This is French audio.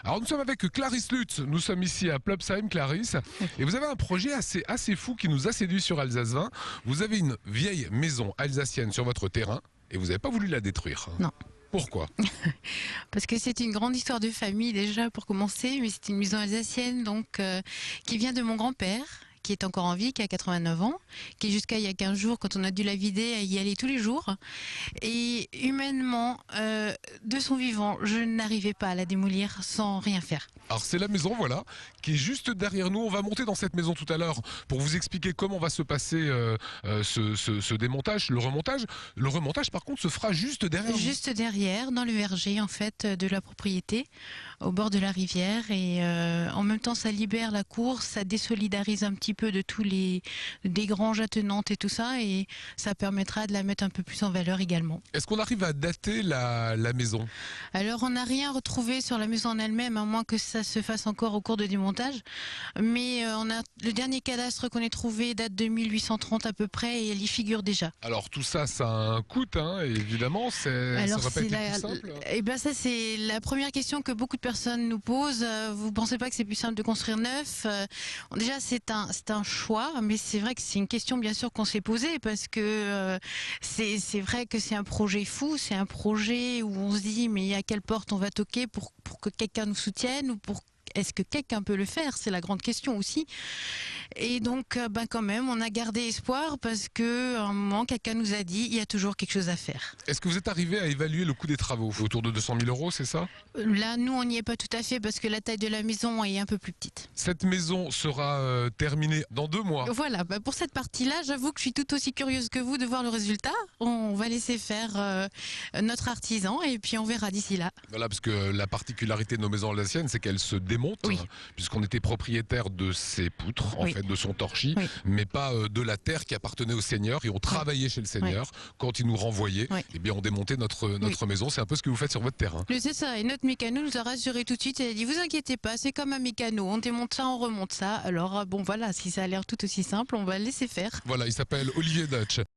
Alors nous sommes avec Clarisse Lutz, nous sommes ici à Plopsheim, Clarisse, et vous avez un projet assez fou qui nous a séduit sur Alsace 20. Vous avez une vieille maison alsacienne sur votre terrain et vous n'avez pas voulu la détruire. Non. Pourquoi? Parce que c'est une grande histoire de famille déjà pour commencer, mais c'est une maison alsacienne donc qui vient de mon grand-père, qui est encore en vie, qui a 89 ans, qui jusqu'à il y a 15 jours, quand on a dû la vider, à y aller tous les jours. Et humainement, de son vivant, je n'arrivais pas à la démolir sans rien faire. Alors c'est la maison, voilà, qui est juste derrière nous. On va monter dans cette maison tout à l'heure pour vous expliquer comment va se passer ce démontage, le remontage. Le remontage, par contre, se fera juste derrière vous. Juste derrière, dans le verger en fait de la propriété, au bord de la rivière. Et en même temps, ça libère la cour, ça désolidarise un petit peu de tous des granges attenantes et tout ça, et ça permettra de la mettre un peu plus en valeur également. Est-ce qu'on arrive à dater la maison? Alors on n'a rien retrouvé sur la maison en elle-même, à moins que ça se fasse encore au cours de démontage, mais on a le dernier cadastre qu'on ait trouvé date de 1830 à peu près, et elle y figure déjà. Alors tout ça, ça a un coût, hein, évidemment, ça aurait pas été plus simple. Eh ben ça c'est la première question que beaucoup de personnes nous posent. Vous pensez pas que c'est plus simple de construire neuf? Déjà c'est un choix, mais c'est vrai que c'est une question bien sûr qu'on s'est posée, parce que c'est vrai que c'est un projet fou, c'est un projet où on se dit mais à quelle porte on va toquer pour que quelqu'un nous soutienne, ou est-ce que quelqu'un peut le faire? C'est la grande question aussi. Et donc, quand même, on a gardé espoir, parce qu'à un moment, quelqu'un nous a dit il y a toujours quelque chose à faire. Est-ce que vous êtes arrivé à évaluer le coût des travaux? Autour de 200 000 €, c'est ça? Là, nous, on n'y est pas tout à fait, parce que la taille de la maison est un peu plus petite. Cette maison sera terminée dans 2 mois. Voilà, pour cette partie-là, j'avoue que je suis tout aussi curieuse que vous de voir le résultat. On va laisser faire notre artisan, et puis on verra d'ici là. Voilà, parce que la particularité de nos maisons alsaciennes, c'est qu'elles se démontent, Oui. puisqu'on était propriétaire de ses poutres, en Oui. fait, de son torchis, Oui. mais pas de la terre qui appartenait au seigneur. Et on travaillait chez le seigneur. Quand il nous renvoyait, Oui. eh bien, on démontait notre maison. C'est un peu ce que vous faites sur votre terrain. C'est ça, et notre mécano nous a rassuré tout de suite. Elle a dit vous inquiétez pas, c'est comme un mécano, on démonte ça, on remonte ça. Alors bon voilà, si ça a l'air tout aussi simple, on va le laisser faire. Voilà, il s'appelle Olivier Dutch.